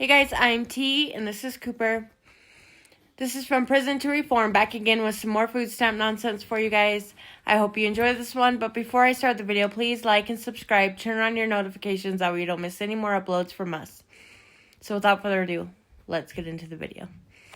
Hey guys, I'm T and this is Cooper. This is From Prison to Reform, back again with some more food stamp nonsense for you guys. I hope you enjoy this one, but before I start the video, please like and subscribe, turn on your notifications that way you don't miss any more uploads from us. So without further ado, let's get into the video.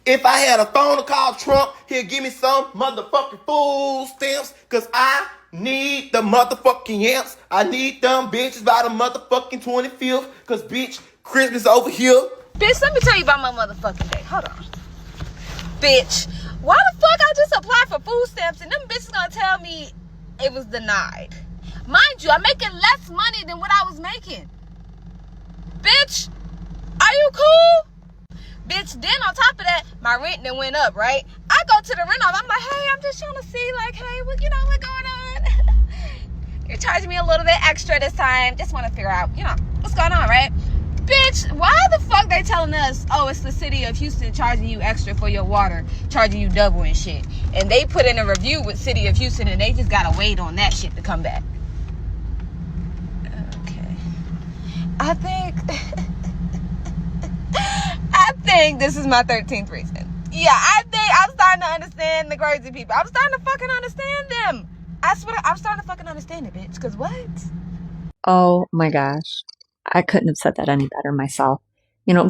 If I had a phone to call Trump, he'd give me some motherfucking food stamps, cause I need the motherfucking yamps. I need them bitches by the motherfucking 25th, cause bitch, Christmas over here. Bitch, let me tell you about my motherfucking day. Hold on. Bitch, why the fuck I just applied for food stamps and them bitches gonna tell me it was denied? Mind you, I'm making less money than what I was making. Bitch, are you cool? Bitch, then on top of that, my rent then went up, right? I go to the rent off. I'm like, hey, I'm just trying to see, like, hey, what's going on? You're charging me a little bit extra this time. Just want to figure out, what's going on, right? Bitch, why the fuck they telling us, oh, it's the city of Houston charging you extra for your water, charging you double and shit. And they put in a review with city of Houston and they just gotta wait on that shit to come back. Okay. I think this is my 13th reason. Yeah, I think I'm starting to understand the crazy people. I'm starting to fucking understand them. I swear, I'm starting to fucking understand it, bitch. Cause what? Oh my gosh. I couldn't have said that any better myself.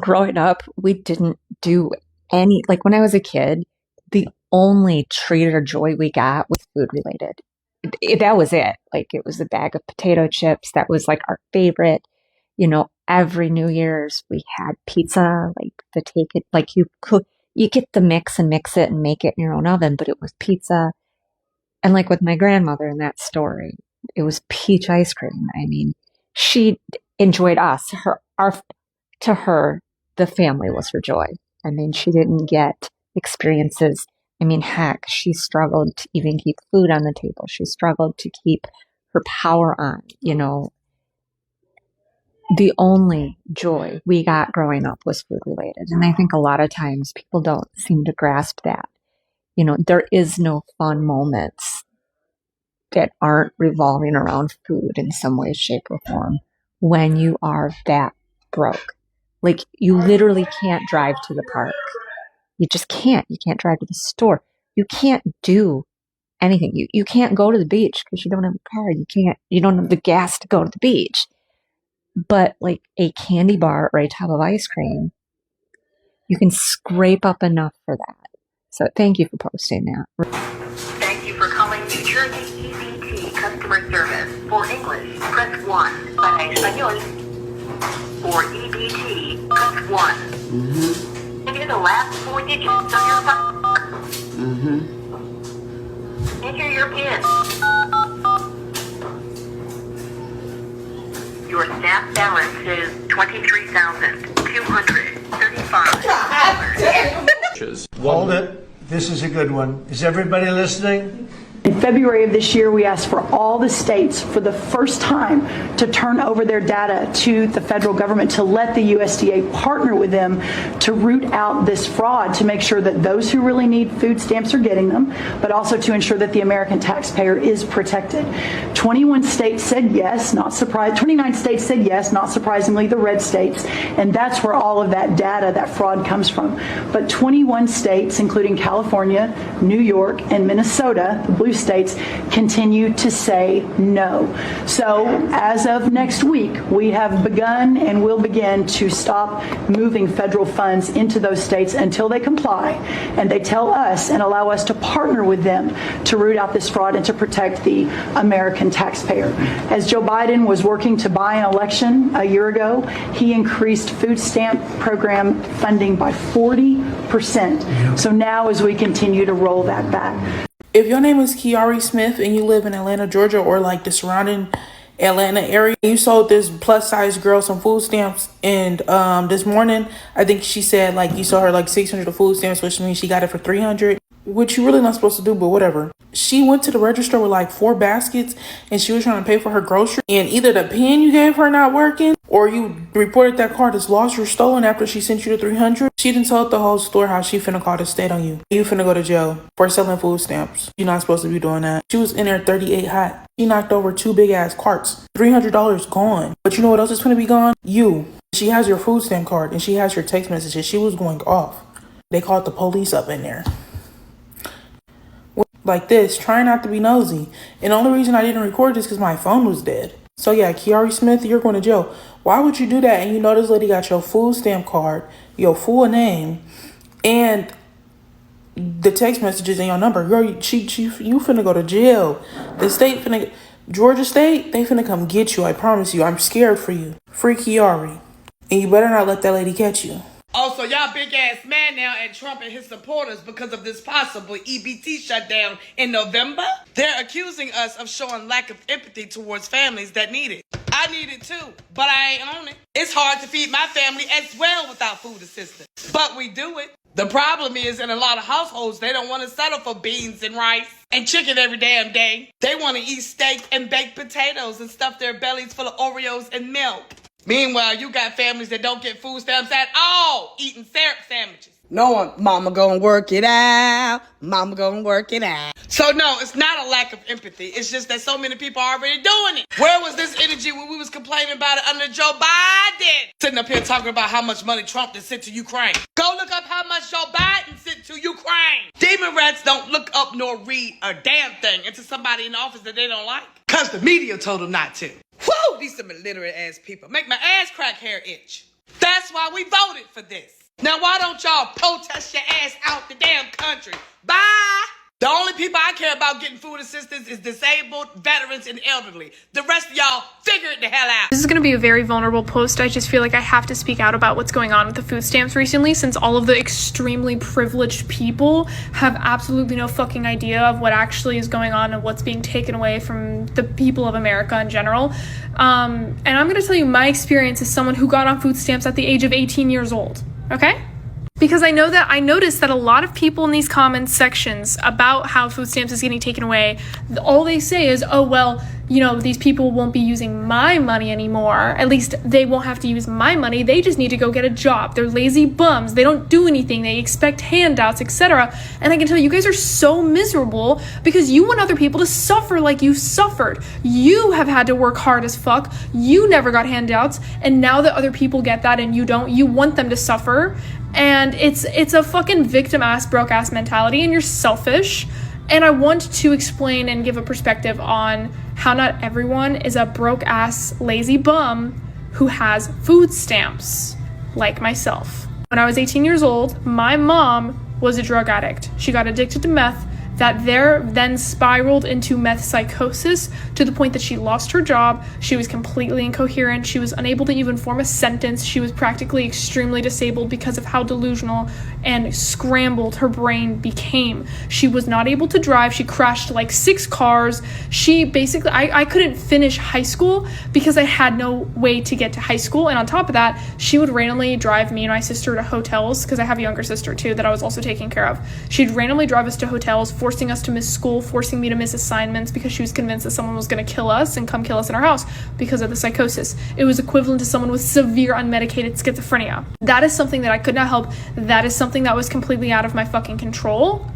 Growing up, we didn't do like when I was a kid, the only treat or joy we got was food related. That was it. Like it was a bag of potato chips. That was like our favorite. Every New Year's we had pizza, like the take it, like you get the mix and mix it and make it in your own oven, but it was pizza. And like with my grandmother in that story, it was peach ice cream. I mean, she enjoyed us. To her, the family was her joy. I mean, she didn't get experiences. I mean, heck, she struggled to even keep food on the table. She struggled to keep her power on, The only joy we got growing up was food related. And I think a lot of times people don't seem to grasp that. There is no fun moments that aren't revolving around food in some way, shape, or form when you are that broke. Like you literally can't drive to the park. You just can't. You can't drive to the store. You can't do anything. You can't go to the beach because you don't have a car. You don't have the gas to go to the beach. But like a candy bar or a tub of ice cream, you can scrape up enough for that. So thank you for posting that. Thank you for calling New Jersey EBT customer service. For English, press 1. Para español, for EBT, press 1. Enter the last 4 digits of your phone. Enter your PIN. Your staff balance is $23,235. Hold it. This is a good one. Is everybody listening? In February of this year, we asked for all the states for the first time to turn over their data to the federal government to let the USDA partner with them to root out this fraud, to make sure that those who really need food stamps are getting them, but also to ensure that the American taxpayer is protected. 21 states said yes, not surprised. 29 states said yes, not surprisingly, the red states, and that's where all of that data, that fraud comes from. But 21 states, including California, New York, and Minnesota, the blue states, continue to say no. So as of next week, we have begun and will begin to stop moving federal funds into those states until they comply and they tell us and allow us to partner with them to root out this fraud and to protect the American taxpayer. As Joe Biden was working to buy an election a year ago, he increased food stamp program funding by 40%. So now as we continue to roll that back. If your name is Kiari Smith and you live in Atlanta, Georgia, or like the surrounding Atlanta area, you sold this plus size girl some food stamps, and this morning I think she said like you sold her like 600 of food stamps, which means she got it for 300, which you're really not supposed to do, but whatever. She went to the register with like 4 baskets and she was trying to pay for her groceries, and either the pen you gave her not working or you reported that card as lost or stolen after she sent you the 300. She didn't tell the whole store how she finna call the state on you. You finna go to jail for selling food stamps. You're not supposed to be doing that. She was in there 38 hot. She knocked over 2 big ass carts. $300 gone. But you know what else is finna be gone? You. She has your food stamp card and she has your text messages. She was going off. They called the police up in there. Like this, trying not to be nosy. And the only reason I didn't record this because my phone was dead. So yeah, Kiari Smith, you're going to jail. Why would you do that? And you know this lady got your food stamp card, your full name, and the text messages and your number. Girl, you finna go to jail. The state finna, Georgia State, they finna come get you. I promise you. I'm scared for you. Free Kiari. And you better not let that lady catch you. Also, y'all big ass mad now at Trump and his supporters because of this possible EBT shutdown in November? They're accusing us of showing lack of empathy towards families that need it. I need it too, but I ain't on it. It's hard to feed my family as well without food assistance, but we do it. The problem is in a lot of households, they don't want to settle for beans and rice and chicken every damn day. They want to eat steak and baked potatoes and stuff their bellies full of Oreos and milk. Meanwhile, you got families that don't get food stamps at all, eating syrup sandwiches. Knowing mama gonna work it out, mama gonna work it out. So no, it's not a lack of empathy. It's just that so many people are already doing it. Where was this energy when we was complaining about it under Joe Biden? Sitting up here talking about how much money Trump done sent to Ukraine. Go look up how much Joe Biden sent to Ukraine. Demon rats don't look up nor read a damn thing into somebody in the office that they don't like. Cause the media told them not to. Whew, these some illiterate ass people. Make my ass crack hair itch. That's why we voted for this. Now why don't y'all protest your ass out the damn country? Bye! The only people I care about getting food assistance is disabled, veterans, and elderly. The rest of y'all, figure it the hell out. This is going to be a very vulnerable post. I just feel like I have to speak out about what's going on with the food stamps recently, since all of the extremely privileged people have absolutely no fucking idea of what actually is going on and what's being taken away from the people of America in general. And I'm going to tell you my experience as someone who got on food stamps at the age of 18 years old. Okay? Because I noticed that a lot of people in these comments sections about how food stamps is getting taken away, all they say is, oh, well, you know, these people won't be using my money anymore. At least they won't have to use my money. They just need to go get a job. They're lazy bums. They don't do anything. They expect handouts, etc. And I can tell you guys are so miserable because you want other people to suffer like you suffered. You have had to work hard as fuck. You never got handouts. And now that other people get that and you don't, you want them to suffer. And it's a fucking victim-ass, broke-ass mentality, and you're selfish. And I want to explain and give a perspective on how not everyone is a broke-ass, lazy bum who has food stamps, like myself. When I was 18 years old, my mom was a drug addict. She got addicted to meth. That then spiraled into meth psychosis to the point that she lost her job. She was completely incoherent. She was unable to even form a sentence. She was practically extremely disabled because of how delusional and scrambled her brain became. She was not able to drive. She crashed like 6 cars. She basically, I couldn't finish high school because I had no way to get to high school. And on top of that, she would randomly drive me and my sister to hotels, because I have a younger sister too that I was also taking care of. She'd randomly drive us to hotels, forcing us to miss school, forcing me to miss assignments because she was convinced that someone was going to kill us and come kill us in our house because of the psychosis. It was equivalent to someone with severe unmedicated schizophrenia. That is something that I could not help. That is something that was completely out of my fucking control.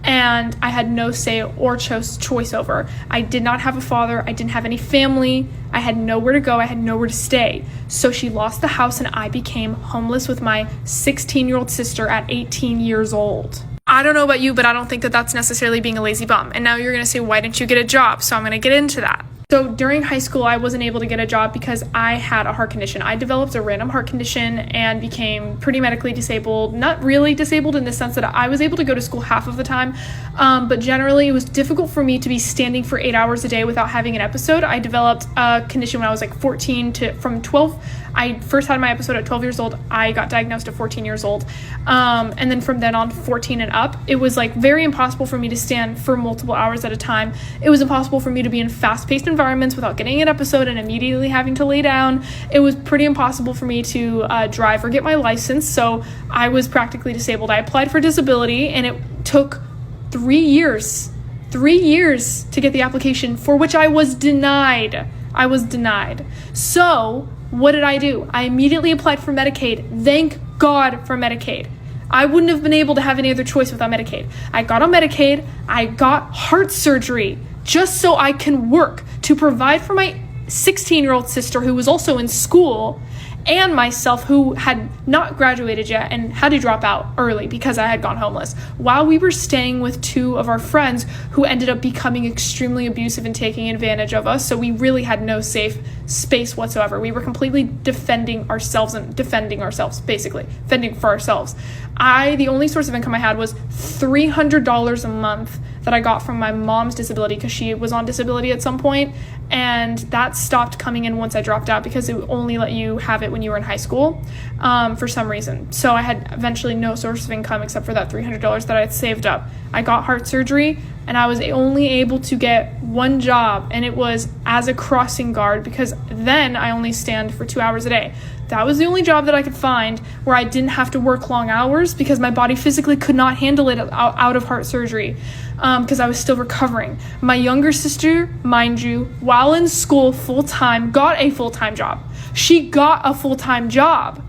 And I had no say or choice over. I did not have a father. I didn't have any family. I had nowhere to go. I had nowhere to stay. So she lost the house and I became homeless with my 16-year-old sister at 18 years old. I don't know about you, but I don't think that that's necessarily being a lazy bum. And now you're going to say, why didn't you get a job? So I'm going to get into that. So during high school, I wasn't able to get a job because I had a heart condition. I developed a random heart condition and became pretty medically disabled. Not really disabled in the sense that I was able to go to school half of the time, but generally it was difficult for me to be standing for 8 hours a day without having an episode. I developed a condition when I was like 12. I first had my episode at 12 years old. I got diagnosed at 14 years old. And then from then on, 14 and up, it was like very impossible for me to stand for multiple hours at a time. It was impossible for me to be in fast-paced environments without getting an episode and immediately having to lay down. It was pretty impossible for me to drive or get my license. So I was practically disabled. I applied for disability and it took 3 years to get the application, for which I was denied. So what did I do? I immediately applied for Medicaid. Thank God for Medicaid. I wouldn't have been able to have any other choice without Medicaid. I got on Medicaid. I got heart surgery just so I can work to provide for my 16-year-old sister who was also in school and myself, who had not graduated yet and had to drop out early because I had gone homeless, while we were staying with two of our friends who ended up becoming extremely abusive and taking advantage of us. So we really had no safe space whatsoever. We were completely defending ourselves, basically fending for ourselves. The only source of income I had was $300 a month that I got from my mom's disability, because she was on disability at some point, and that stopped coming in once I dropped out because it would only let you have it when you were in high school for some reason. So I had eventually no source of income except for that $300 that I had saved up. I got heart surgery, and I was only able to get one job, and it was as a crossing guard, because then I only stand for 2 hours a day. That was the only job that I could find where I didn't have to work long hours, because my body physically could not handle it out of heart surgery, because I was still recovering. My younger sister, mind you, while in school full-time, got a full-time job. She got a full-time job.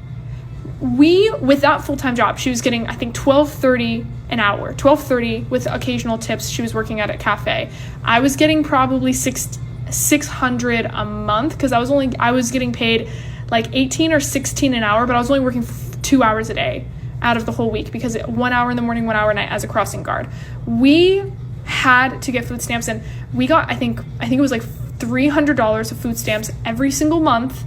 With that full-time job, she was getting, I think, $12.30 an hour, $12.30 with occasional tips. She was working at a cafe. I was getting probably $600 a month, because I was getting paid like $18 or $16 an hour, but I was only working 2 hours a day out of the whole week, because 1 hour in the morning, 1 hour at night as a crossing guard. We had to get food stamps, and we got, I think it was like $300 of food stamps every single month,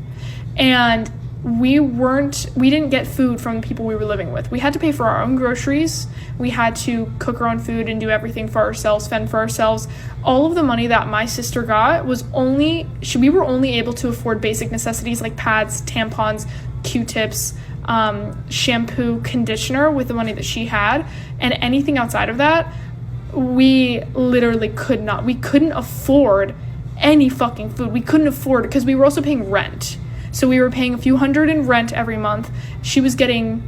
and we didn't get food from the people we were living with. We had to pay for our own groceries. We had to cook our own food and do everything for ourselves, fend for ourselves. All of the money that my sister got we were only able to afford basic necessities like pads, tampons, Q-tips, shampoo, conditioner with the money that she had, and anything outside of that, we literally we couldn't afford any fucking food. We couldn't afford, because we were also paying rent. So we were paying a few hundred in rent every month. She was getting,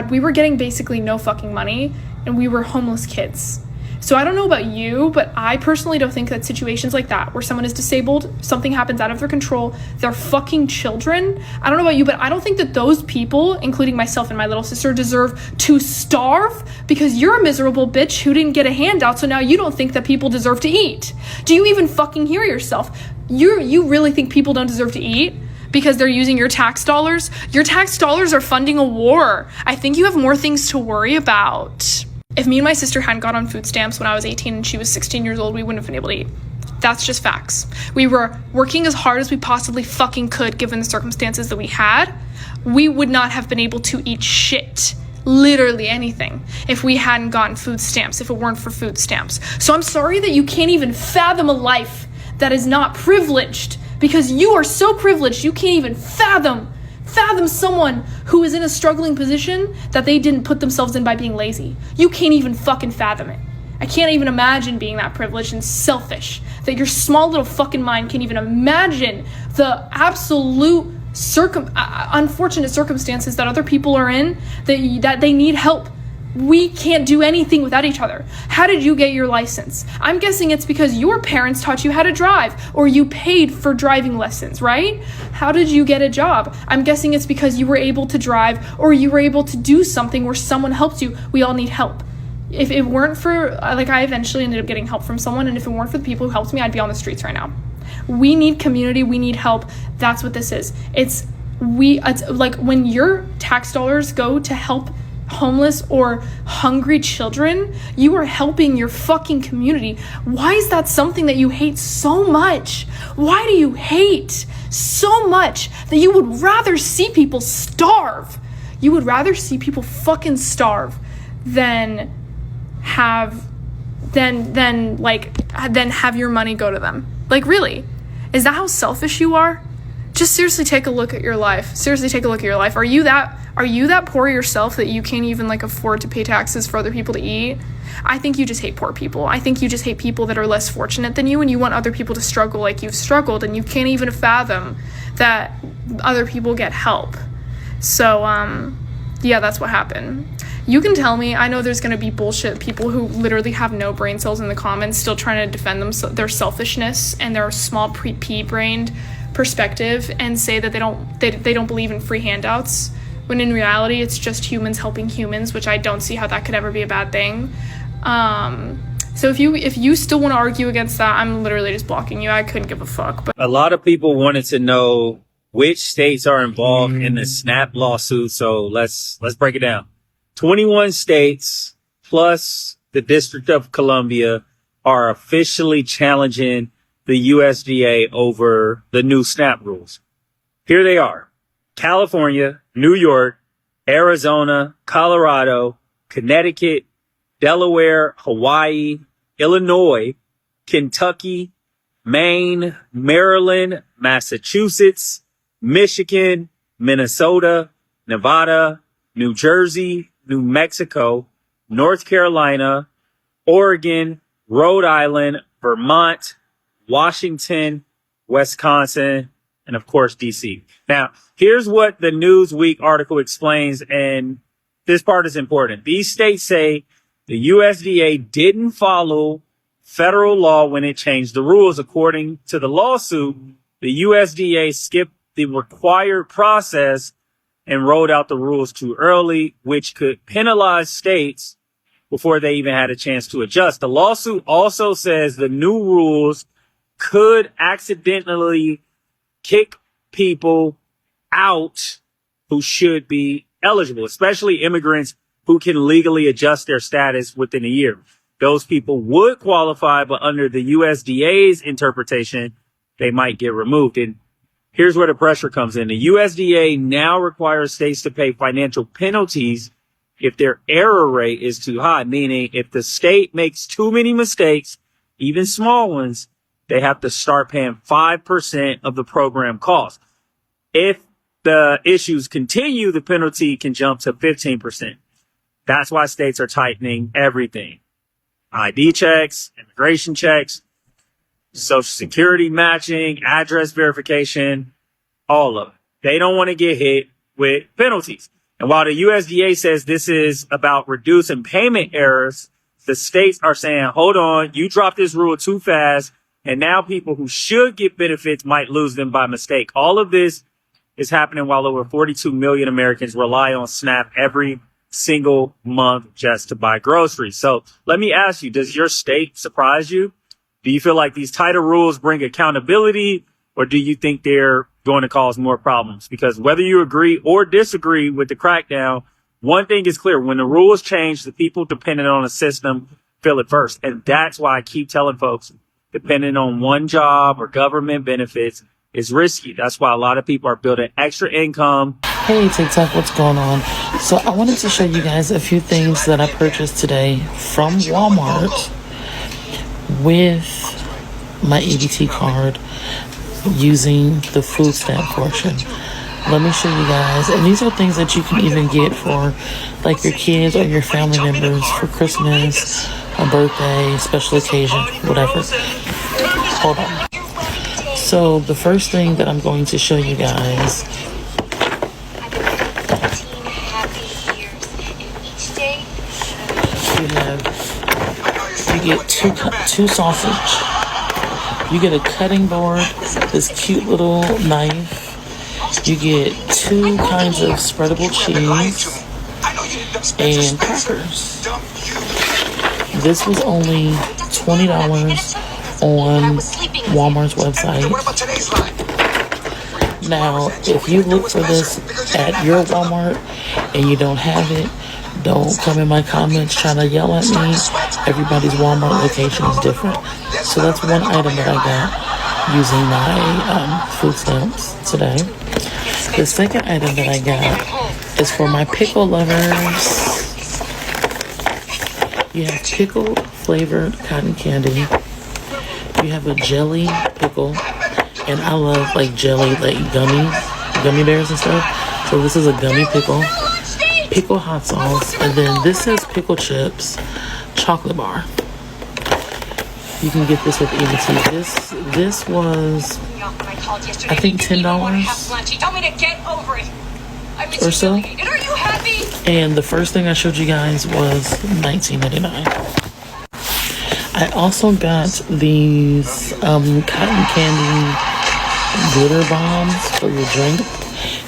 we were getting basically no fucking money, and we were homeless kids. So I don't know about you, but I personally don't think that situations like that, where someone is disabled, something happens out of their control, they're fucking children. I don't know about you, but I don't think that those people, including myself and my little sister, deserve to starve, because you're a miserable bitch who didn't get a handout, so now you don't think that people deserve to eat. Do you even fucking hear yourself? You really think people don't deserve to eat? Because they're using your tax dollars? Your tax dollars are funding a war. I think you have more things to worry about. If me and my sister hadn't got on food stamps when I was 18 and she was 16 years old, we wouldn't have been able to eat. That's just facts. We were working as hard as we possibly fucking could, given the circumstances that we had. We would not have been able to eat shit, literally anything, if we hadn't gotten food stamps, if it weren't for food stamps. So I'm sorry that you can't even fathom a life that is not privileged, because you are so privileged you can't even fathom someone who is in a struggling position that they didn't put themselves in by being lazy. You can't even fucking fathom it. I can't even imagine being that privileged and selfish, that your small little fucking mind can't even imagine the absolute unfortunate circumstances that other people are in, that they need help. We can't do anything without each other. How did you get your license? I'm guessing it's because your parents taught you how to drive, or you paid for driving lessons, right? How did you get a job? I'm guessing it's because you were able to drive, or you were able to do something where someone helped you. We all need help. If it weren't for, I eventually ended up getting help from someone, and if it weren't for the people who helped me, I'd be on the streets right now. We need community, we need help. That's what this is. It's like when your tax dollars go to help homeless or hungry children, you are helping your fucking community. Why is that something that you hate so much? Why do you hate so much that you would rather see people starve? You would rather see people fucking starve than have your money go to them. Like, really? Is that how selfish you are? Just seriously take a look at your life. Are you that poor yourself that you can't even afford to pay taxes for other people to eat? I think you just hate poor people. I think you just hate people that are less fortunate than you, and you want other people to struggle like you've struggled, and you can't even fathom that other people get help. So, yeah, that's what happened. You can tell me, I know there's going to be bullshit people who literally have no brain cells in the comments still trying to defend their selfishness and their small pea-brained perspective and say that they don't believe in free handouts, when in reality it's just humans helping humans, which I don't see how that could ever be a bad thing. So if you still want to argue against that, I'm literally just blocking you. I couldn't give a fuck. But a lot of people wanted to know which states are involved in the SNAP lawsuit. So let's break it down. 21 states plus the District of Columbia are officially challenging the USDA over the new SNAP rules. Here they are: California, New York, Arizona, Colorado, Connecticut, Delaware, Hawaii, Illinois, Kentucky, Maine, Maryland, Massachusetts, Michigan, Minnesota, Nevada, New Jersey, New Mexico, North Carolina, Oregon, Rhode Island, Vermont, Washington, Wisconsin, and of course, DC. Now, here's what the Newsweek article explains, and this part is important. These states say the USDA didn't follow federal law when it changed the rules. According to the lawsuit, the USDA skipped the required process and rolled out the rules too early, which could penalize states before they even had a chance to adjust. The lawsuit also says the new rules could accidentally kick people out who should be eligible, especially immigrants who can legally adjust their status within a year. Those people would qualify, but under the USDA's interpretation, they might get removed. And here's where the pressure comes in. The USDA now requires states to pay financial penalties if their error rate is too high, meaning if the state makes too many mistakes, even small ones, they have to start paying 5% of the program cost. If the issues continue, the penalty can jump to 15%. That's why states are tightening everything. ID checks, immigration checks, social security matching, address verification, all of it. They don't want to get hit with penalties. And while the USDA says this is about reducing payment errors, the states are saying, hold on, you dropped this rule too fast, and now people who should get benefits might lose them by mistake. All of this is happening while over 42 million Americans rely on SNAP every single month just to buy groceries. So let me ask you, does your state surprise you? Do you feel like these tighter rules bring accountability, or do you think they're going to cause more problems? Because whether you agree or disagree with the crackdown, one thing is clear: when the rules change, the people dependent on the system feel it first. And that's why I keep telling folks, depending on one job or government benefits is risky. That's why a lot of people are building extra income. Hey TikTok, what's going on? So I wanted to show you guys a few things that I purchased today from Walmart with my EBT card using the food stamp portion. Let me show you guys. And these are things that you can even get for like your kids or your family members for Christmas, a birthday, special occasion, whatever. Hold on. So the first thing that I'm going to show you guys, you get two sausage. You get a cutting board, this cute little knife. You get 2 kinds of spreadable cheese and crackers. This was only $20 on Walmart's website. Now, if you look for this at your Walmart and you don't have it, don't come in my comments trying to yell at me. Everybody's Walmart location is different. So that's one item that I got using my food stamps today. The second item that I got is for my pickle lovers. You have pickle flavored cotton candy. You have a jelly pickle. And I love like jelly, like gummy bears and stuff. So this is a gummy pickle hot sauce, and then this is pickle chips chocolate bar. You can get this with EBT. This was, I think, $10 or so. And the first thing I showed you guys was $19.99. I also got these cotton candy glitter bombs for your drink.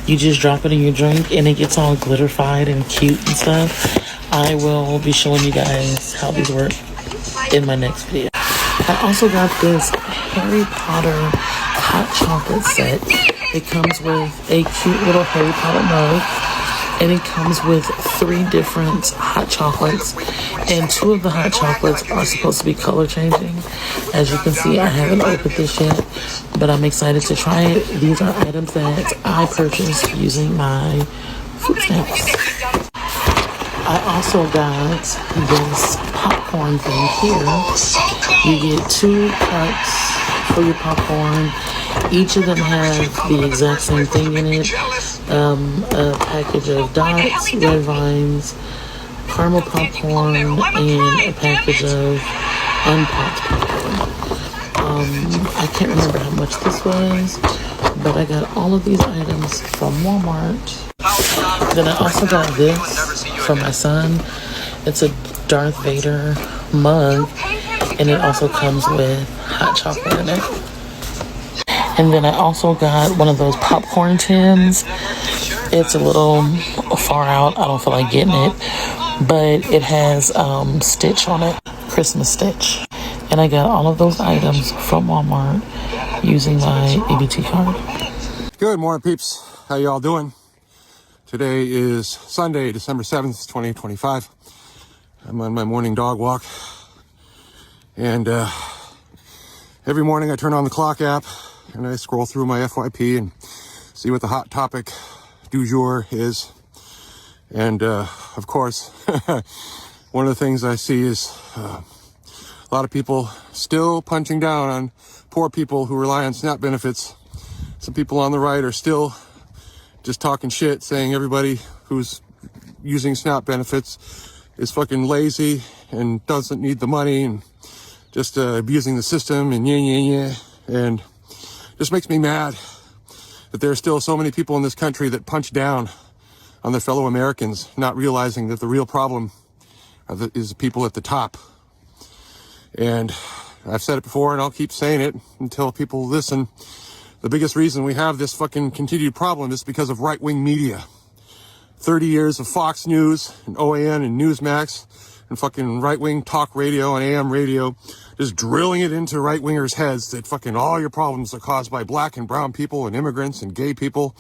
You just drop it in your drink and it gets all glitterified and cute and stuff. I will be showing you guys how these work in my next video. I also got this Harry Potter hot chocolate set It comes with a cute little Harry Potter mug. And it comes with 3 different hot chocolates. And 2 of the hot chocolates are supposed to be color changing. As you can see, I haven't opened this yet, but I'm excited to try it. These are items that I purchased using my food stamps. I also got this popcorn thing here. You get 2 cups for your popcorn. Each of them have the exact same thing in it. A package of Dots, Red Vines, caramel popcorn, and a package of unpopped popcorn. I can't remember how much this was, but I got all of these items from Walmart. Then I also got this for my son. It's a Darth Vader mug, and it also comes with hot chocolate in it. And then I also got one of those popcorn tins. It's a little far out. I don't feel like getting it. But it has Stitch on it. Christmas Stitch. And I got all of those items from Walmart using my EBT card. Good morning, peeps. How y'all doing? Today is Sunday, December 7th, 2025. I'm on my morning dog walk. And every morning I turn on the clock app and I scroll through my FYP and see what the hot topic du jour is. And of course, one of the things I see is a lot of people still punching down on poor people who rely on SNAP benefits. Some people on the right are still just talking shit, saying everybody who's using SNAP benefits is fucking lazy and doesn't need the money and just abusing the system and yeah. And just makes me mad that there are still so many people in this country that punch down on their fellow Americans, not realizing that the real problem is the people at the top. And I've said it before and I'll keep saying it until people listen. The biggest reason we have this fucking continued problem is because of right-wing media. 30 years of Fox News and OAN and Newsmax and fucking right-wing talk radio and AM radio, just drilling it into right-wingers' heads that fucking all your problems are caused by black and brown people and immigrants and gay people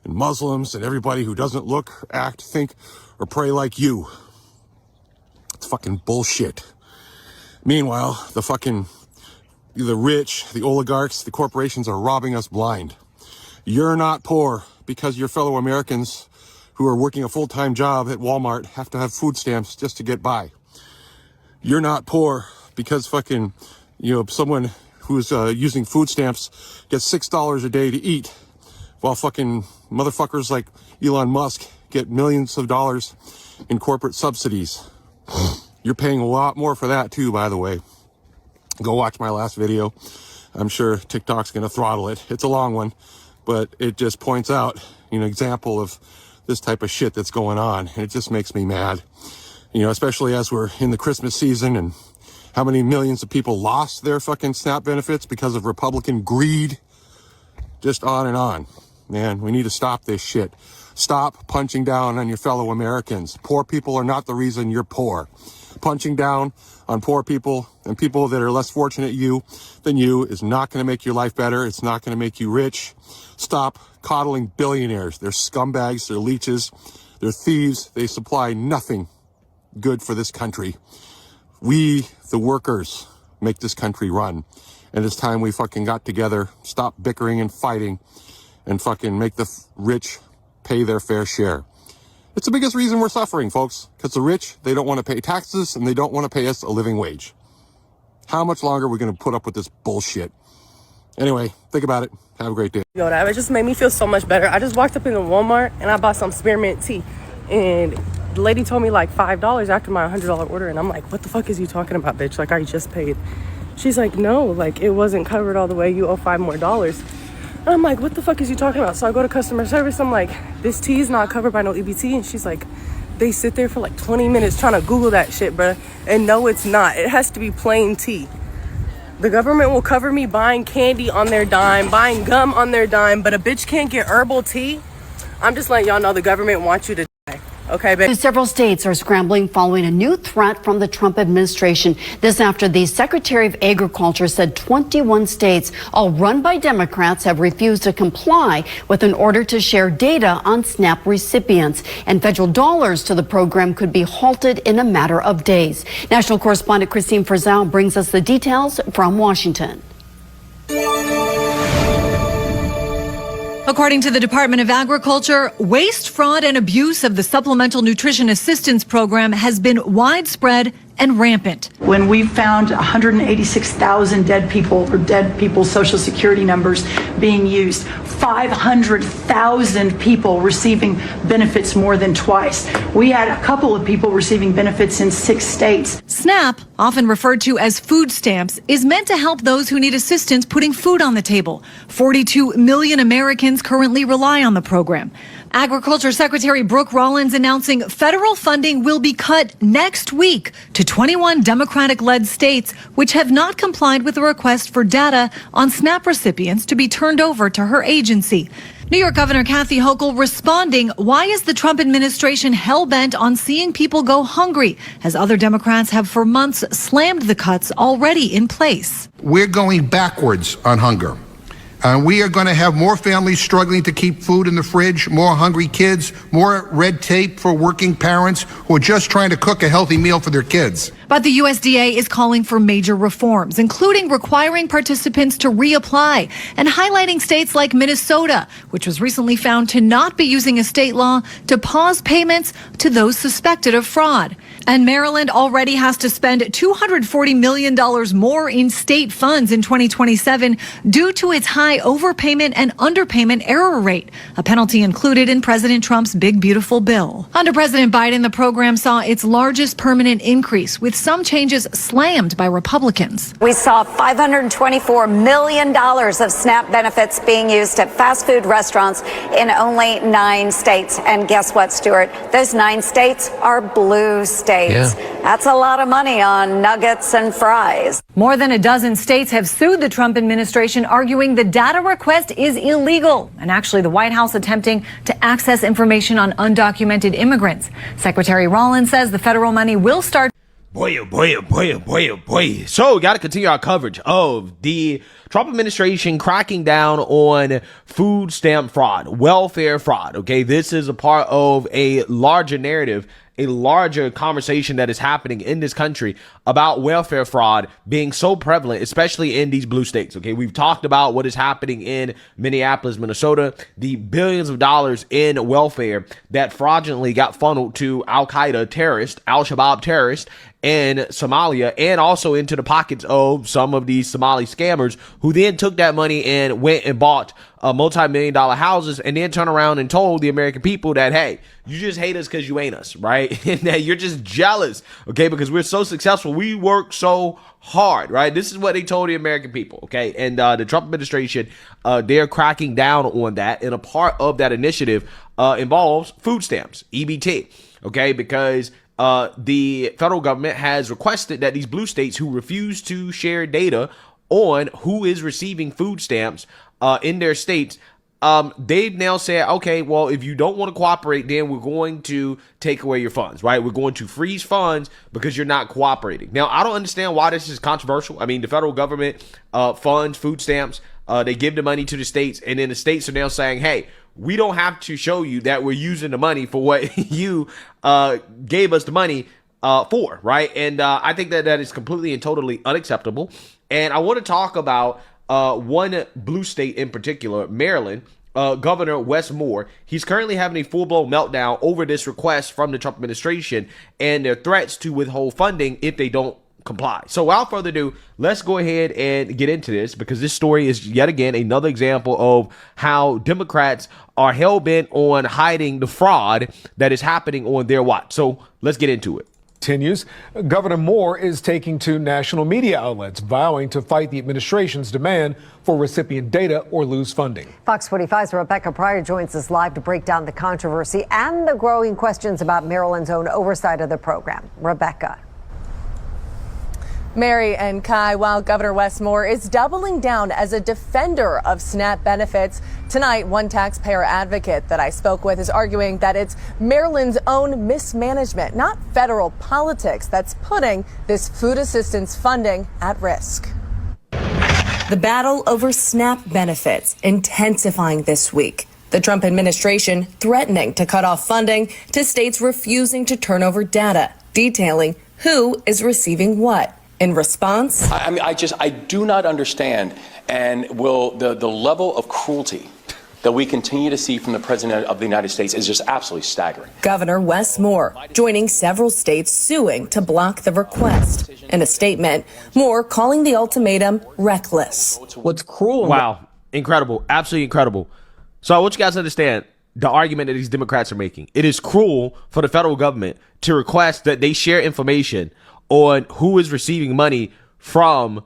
and Muslims and everybody who doesn't look, act, think, or pray like you. It's fucking bullshit. Meanwhile, the rich, the oligarchs, the corporations are robbing us blind. You're not poor because your fellow Americans who are working a full-time job at Walmart have to have food stamps just to get by. You're not poor because fucking, someone who's using food stamps gets $6 a day to eat, while fucking motherfuckers like Elon Musk get millions of dollars in corporate subsidies. You're paying a lot more for that too, by the way. Go watch my last video. I'm sure TikTok's gonna throttle it. It's a long one, but it just points out an example of this type of shit that's going on. And it just makes me mad, especially as we're in the Christmas season and how many millions of people lost their fucking SNAP benefits because of Republican greed. Just on and on. Man, we need to stop this shit. Stop punching down on your fellow Americans. Poor people are not the reason you're poor. Punching down on poor people and people that are less fortunate than you is not going to make your life better. It's not going to make you rich. Stop coddling billionaires. They're scumbags. They're leeches. They're thieves. They supply nothing good for this country. We, the workers, make this country run. And it's time we fucking got together, stop bickering and fighting, and fucking make the rich pay their fair share. It's the biggest reason we're suffering, folks, because the rich, they don't want to pay taxes and they don't want to pay us a living wage. How much longer are we going to put up with this bullshit? Anyway, think about it. Have a great day. Yo, that just made me feel so much better. I just walked up into Walmart and I bought some spearmint tea. And the lady told me like $5 after my $100 order. And I'm like, what the fuck is you talking about, bitch? Like, I just paid. She's like, no, like it wasn't covered all the way. You owe $5 more. And I'm like, what the fuck is you talking about? So I go to customer service. I'm like, this tea is not covered by no EBT. And she's like, they sit there for like 20 minutes trying to Google that shit, bruh. And no, it's not. It has to be plain tea. The government will cover me buying candy on their dime, buying gum on their dime, but a bitch can't get herbal tea. I'm just letting y'all know the government wants you to die. Okay, babe. Several states are scrambling following a new threat from the Trump administration. This after the Secretary of Agriculture said 21 states, all run by Democrats, have refused to comply with an order to share data on SNAP recipients. And federal dollars to the program could be halted in a matter of days. National correspondent Christine Frizzell brings us the details from Washington. According to the Department of Agriculture, waste, fraud, and abuse of the Supplemental Nutrition Assistance Program has been widespread and rampant. When we found 186,000 dead people's Social Security numbers being used, 500,000 people receiving benefits more than twice. We had a couple of people receiving benefits in 6 states. SNAP, often referred to as food stamps, is meant to help those who need assistance putting food on the table. 42 million Americans currently rely on the program. Agriculture Secretary Brooke Rollins announcing federal funding will be cut next week to 21 Democratic-led states which have not complied with a request for data on SNAP recipients to be turned over to her agency. New York Governor Kathy Hochul responding, why is the Trump administration hell-bent on seeing people go hungry, as other Democrats have for months slammed the cuts already in place? We're going backwards on hunger. We are going to have more families struggling to keep food in the fridge, more hungry kids, more red tape for working parents who are just trying to cook a healthy meal for their kids. But the USDA is calling for major reforms, including requiring participants to reapply and highlighting states like Minnesota, which was recently found to not be using a state law to pause payments to those suspected of fraud. And Maryland already has to spend $240 million more in state funds in 2027 due to its high overpayment and underpayment error rate, a penalty included in President Trump's big, beautiful bill. Under President Biden, the program saw its largest permanent increase, with some changes slammed by Republicans. We saw $524 million of SNAP benefits being used at fast food restaurants in only 9 states. And guess what, Stuart? Those 9 states are blue states. Yeah. That's a lot of money on nuggets and fries. More than a dozen states have sued the Trump administration, arguing the data request is illegal. And actually, the White House attempting to access information on undocumented immigrants. Secretary Rollins says the federal money will start. Boy. So we got to continue our coverage of the Trump administration cracking down on food stamp fraud, welfare fraud. Okay, this is a part of a larger narrative, a larger conversation that is happening in this country about welfare fraud being so prevalent, especially in these blue states. Okay, we've talked about what is happening in Minneapolis, Minnesota, the billions of dollars in welfare that fraudulently got funneled to Al-Qaeda terrorists, Al-Shabaab terrorists in Somalia, and also into the pockets of some of these Somali scammers who then took that money and went and bought multi-million-dollar houses and then turned around and told the American people that, hey, you just hate us because you ain't us, right? And that you're just jealous, okay, because we're so successful. We work so hard, right? This is what they told the American people, okay? And the Trump administration, they're cracking down on that. And a part of that initiative involves food stamps, EBT, okay? Because the federal government has requested that these blue states who refuse to share data on who is receiving food stamps in their states, they've now said, okay, well, if you don't want to cooperate, then we're going to take away your funds, right? We're going to freeze funds because you're not cooperating. Now, I don't understand why this is controversial. I mean, the federal government funds food stamps. They give the money to the states, and then the states are now saying, hey, we don't have to show you that we're using the money for what you gave us the money for, right? And I think that is completely and totally unacceptable. And I want to talk about one blue state in particular, Maryland. Governor Wes Moore, he's currently having a full-blown meltdown over this request from the Trump administration and their threats to withhold funding if they don't comply. So without further ado, let's go ahead and get into this, because this story is yet again another example of how Democrats are hell-bent on hiding the fraud that is happening on their watch. So let's get into it. Continues. Governor Moore is taking to national media outlets, vowing to fight the administration's demand for recipient data or lose funding. Fox 45's Rebecca Pryor joins us live to break down the controversy and the growing questions about Maryland's own oversight of the program. Rebecca. Mary and Kai, while Governor Wes Moore is doubling down as a defender of SNAP benefits, tonight one taxpayer advocate that I spoke with is arguing that it's Maryland's own mismanagement, not federal politics, that's putting this food assistance funding at risk. The battle over SNAP benefits intensifying this week. The Trump administration threatening to cut off funding to states refusing to turn over data, detailing who is receiving what. In response, I do not understand, and the level of cruelty that we continue to see from the President of the United States is just absolutely staggering. Governor Wes Moore joining several states suing to block the request. In a statement, Moore calling the ultimatum reckless. What's cruel? Wow. Incredible. Absolutely incredible. So I want you guys to understand the argument that these Democrats are making. It is cruel for the federal government to request that they share information on who is receiving money from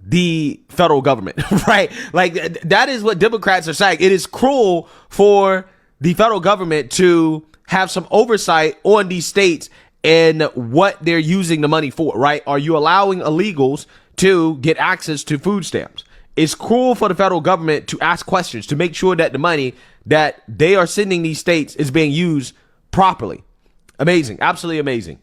the federal government, right? Like that is what Democrats are saying. It is cruel for the federal government to have some oversight on these states and what they're using the money for, right? Are you allowing illegals to get access to food stamps? It's cruel for the federal government to ask questions to make sure that the money that they are sending these states is being used properly. Amazing. Absolutely amazing.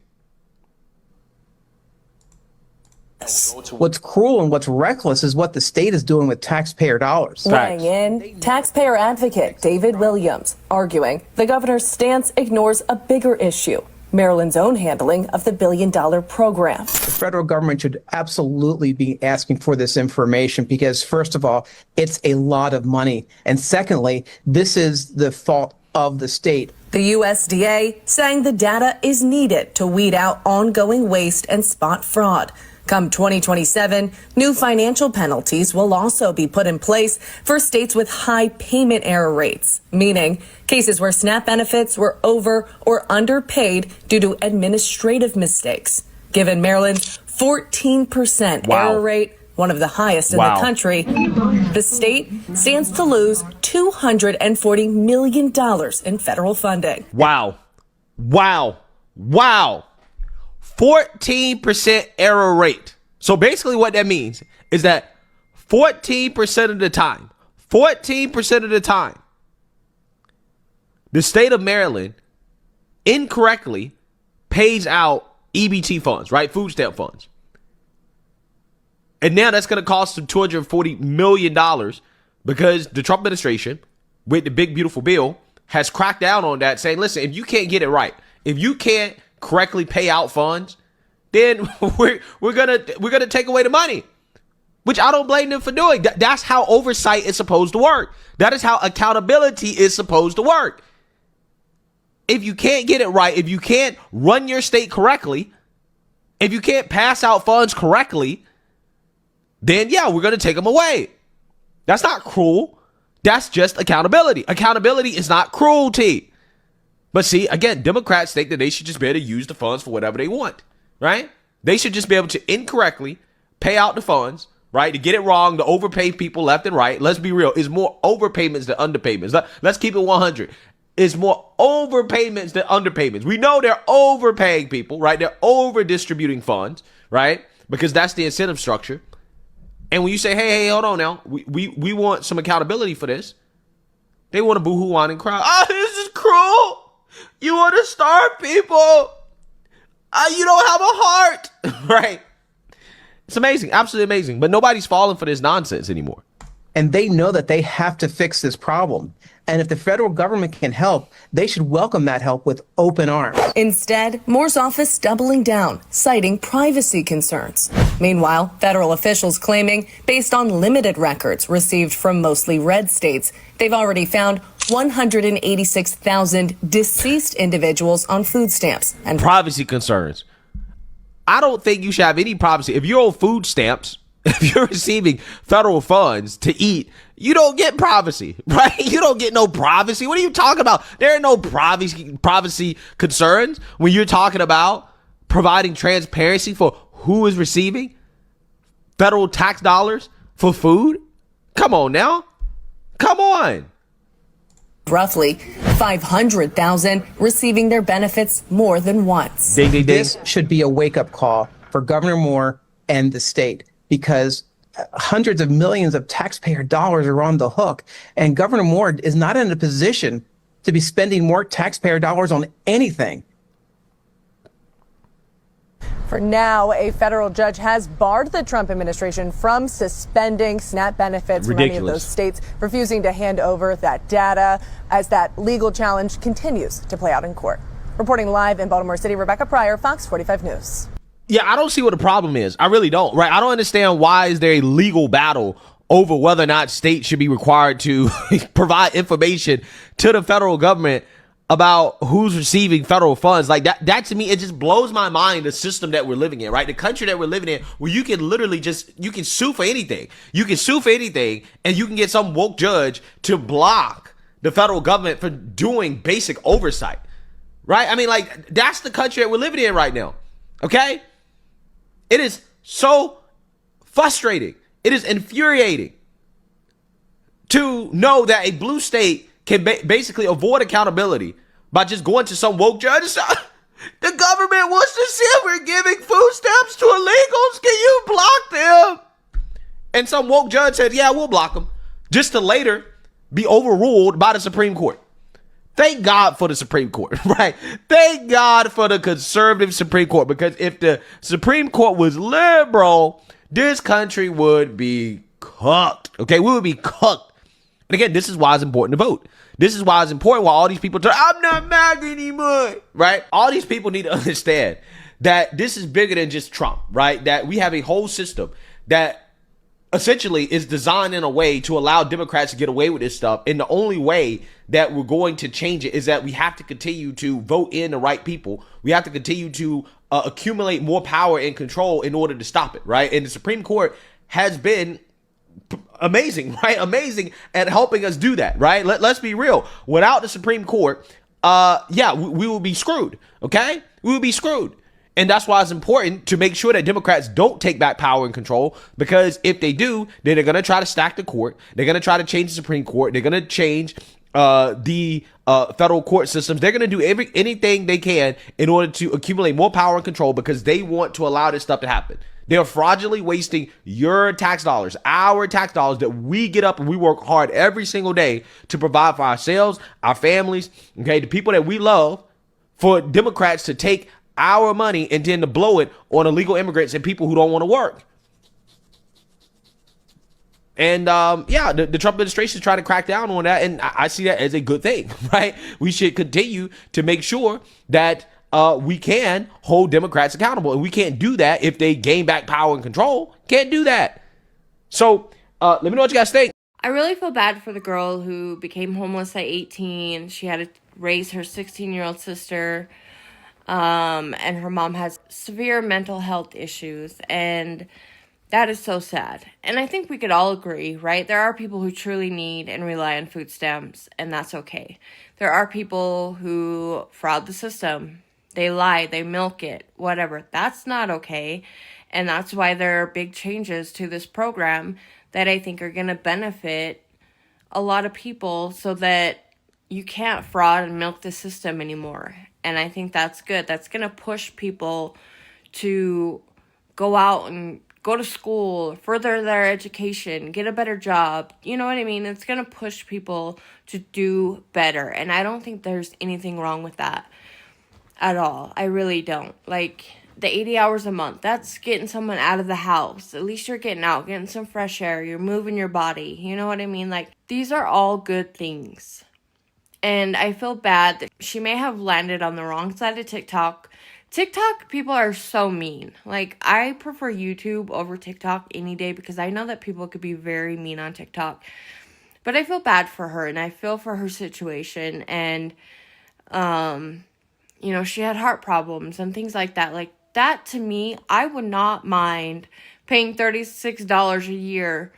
What's cruel and what's reckless is what the state is doing with taxpayer dollars. Weighing in, taxpayer advocate David Williams arguing the governor's stance ignores a bigger issue, Maryland's own handling of the $1 billion program. The federal government should absolutely be asking for this information because, first of all, it's a lot of money. And secondly, this is the fault of the state. The USDA saying the data is needed to weed out ongoing waste and spot fraud. Come 2027, new financial penalties will also be put in place for states with high payment error rates, meaning cases where SNAP benefits were over or underpaid due to administrative mistakes. Given Maryland's 14% error rate, one of the highest in the country, the state stands to lose $240 million in federal funding. Wow. 14% error rate. So basically what that means is that 14% of the time, the state of Maryland incorrectly pays out EBT funds, right? Food stamp funds. And now that's going to cost them $240 million because the Trump administration, with the big, beautiful bill, has cracked down on that, saying, listen, if you can't get it right, if you can't correctly pay out funds, then we're gonna take away the money, which I don't blame them for doing. That's how oversight is supposed to work. That is how accountability is supposed to work. If you can't get it right, if you can't run your state correctly, if you can't pass out funds correctly, then yeah, we're gonna take them away. That's not cruel. That's just accountability. Accountability is not cruelty. But see, again, Democrats think that they should just be able to use the funds for whatever they want, right? They should just be able to incorrectly pay out the funds, right? To get it wrong, to overpay people left and right. Let's be real. It's more overpayments than underpayments. Let's keep it 100. It's more overpayments than underpayments. We know they're overpaying people, right? They're over distributing funds, right? Because that's the incentive structure. And when you say, hey, hold on now, we want some accountability for this, they want to boo-hoo on and cry. Oh, this is cruel. You want to starve people. You don't have a heart. Right? It's amazing. Absolutely amazing. But nobody's falling for this nonsense anymore. And they know that they have to fix this problem. And if the federal government can help, they should welcome that help with open arms. Instead, Moore's office doubling down, citing privacy concerns. Meanwhile, federal officials claiming, based on limited records received from mostly red states, they've already found 186,000 deceased individuals on food stamps. And privacy concerns. I don't think you should have any privacy. If you're on food stamps, if you're receiving federal funds to eat, you don't get privacy, right? You don't get no privacy. What are you talking about? There are no privacy concerns when you're talking about providing transparency for who is receiving federal tax dollars for food. Come on now. Come on. Roughly 500,000 receiving their benefits more than once. This should be a wake-up call for Governor Moore and the state, because hundreds of millions of taxpayer dollars are on the hook. And Governor Moore is not in a position to be spending more taxpayer dollars on anything. For now, a federal judge has barred the Trump administration from suspending SNAP benefits from any of those states refusing to hand over that data as that legal challenge continues to play out in court. Reporting live in Baltimore City, Rebecca Pryor, Fox 45 News. Yeah, I don't see what the problem is. I really don't, right? I don't understand why is there a legal battle over whether or not states should be required to provide information to the federal government about who's receiving federal funds. Like that to me, it just blows my mind, the system that we're living in, right? The country that we're living in, where you can literally you can sue for anything. You can sue for anything, and you can get some woke judge to block the federal government for doing basic oversight, right? I mean, like, that's the country that we're living in right now, okay? It is so frustrating. It is infuriating to know that a blue state can basically avoid accountability by just going to some woke judge. The government wants to see if we're giving food stamps to illegals. Can you block them? And some woke judge said, yeah, we'll block them, just to later be overruled by the Supreme Court. Thank God for the Supreme Court, right? Thank God for the conservative Supreme Court, because if the Supreme Court was liberal, this country would be cooked, okay? We would be cooked. And again, this is why it's important to vote. This is why it's important why all these people tell, I'm not mad anymore, right? All these people need to understand that this is bigger than just Trump, right? That we have a whole system that essentially is designed in a way to allow Democrats to get away with this stuff. And the only way that we're going to change it is that we have to continue to vote in the right people. We have to continue to accumulate more power and control in order to stop it, right? And the Supreme Court has been amazing, right? Amazing at helping us do that, right? Let's be real. Without the Supreme Court, we will be screwed, okay? We will be screwed. And that's why it's important to make sure that Democrats don't take back power and control, because if they do, then they're going to try to stack the court. They're going to try to change the Supreme Court. They're going to change the federal court systems. They're going to do anything they can in order to accumulate more power and control, because they want to allow this stuff to happen. They're fraudulently wasting your tax dollars, our tax dollars that we get up and we work hard every single day to provide for ourselves, our families, okay, the people that we love, for Democrats to take our money and then to blow it on illegal immigrants and people who don't want to work. And the Trump administration is trying to crack down on that, and I see that as a good thing, right? We should continue to make sure that we can hold Democrats accountable, and we can't do that if they gain back power and control. Can't do that. So let me know what you guys think. I really feel bad for the girl who became homeless at 18. She had to raise her 16-year-old sister. And her mom has severe mental health issues, and that is so sad. And I think we could all agree, right? There are people who truly need and rely on food stamps, and that's okay. There are people who fraud the system. They lie, they milk it, whatever. That's not okay. And that's why there are big changes to this program that I think are going to benefit a lot of people, so that you can't fraud and milk the system anymore. And I think that's good. That's going to push people to go out and go to school, further their education, get a better job. You know what I mean? It's going to push people to do better. And I don't think there's anything wrong with that at all. I really don't. Like, the 80 hours a month, that's getting someone out of the house. At least you're getting out, getting some fresh air. You're moving your body. You know what I mean? Like, these are all good things. And I feel bad that she may have landed on the wrong side of TikTok. TikTok people are so mean. Like, I prefer YouTube over TikTok any day, because I know that people could be very mean on TikTok. But I feel bad for her, and I feel for her situation. And, she had heart problems and things like that. Like, that to me, I would not mind paying $36 a year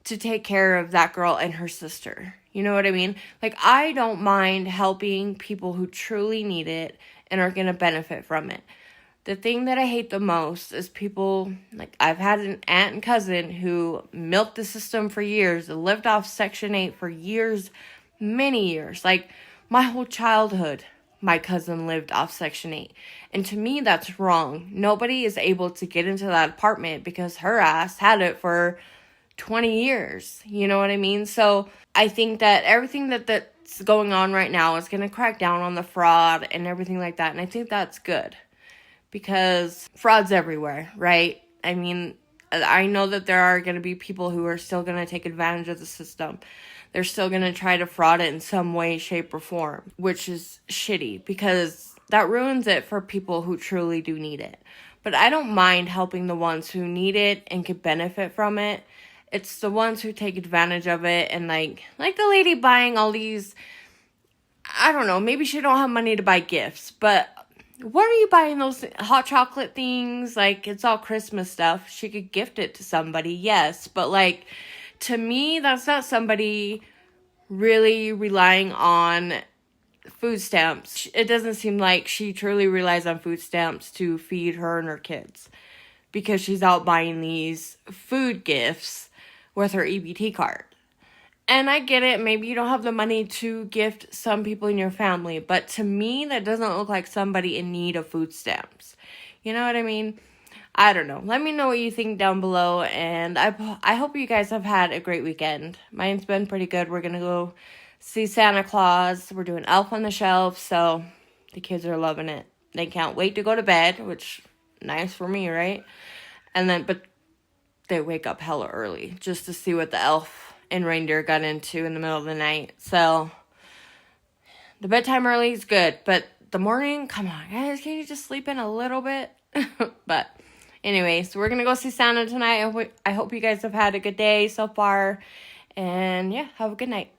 to take care of that girl and her sister. You know what I mean? Like, I don't mind helping people who truly need it and are going to benefit from it. The thing that I hate the most is people, like, I've had an aunt and cousin who milked the system for years, lived off Section 8 for years, many years, like my whole childhood. my cousin lived off Section 8. And to me, that's wrong. Nobody is able to get into that apartment because her ass had it for 20 years. You know what I mean? So I think that everything that's going on right now is going to crack down on the fraud and everything like that. And I think that's good because fraud's everywhere, right? I mean, I know that there are going to be people who are still going to take advantage of the system. They're still going to try to fraud it in some way, shape, or form, which is shitty because that ruins it for people who truly do need it. But I don't mind helping the ones who need it and could benefit from it. It's the ones who take advantage of it and like the lady buying all these, I don't know, maybe she don't have money to buy gifts, but what are you buying those hot chocolate things? Like, it's all Christmas stuff. She could gift it to somebody, yes, but like, to me, that's not somebody really relying on food stamps. It doesn't seem like she truly relies on food stamps to feed her and her kids because she's out buying these food gifts with her EBT card. And I get it, maybe you don't have the money to gift some people in your family, but to me, that doesn't look like somebody in need of food stamps. You know what I mean? I don't know. Let me know what you think down below, and I hope you guys have had a great weekend. Mine's been pretty good. We're going to go see Santa Claus. We're doing Elf on the Shelf, so the kids are loving it. They can't wait to go to bed, which nice for me, right? But they wake up hella early just to see what the elf and reindeer got into in the middle of the night. So the bedtime early is good, but the morning, come on, guys, can you just sleep in a little bit? But anyway, so we're going to go see Santa tonight. I hope you guys have had a good day so far. And yeah, have a good night.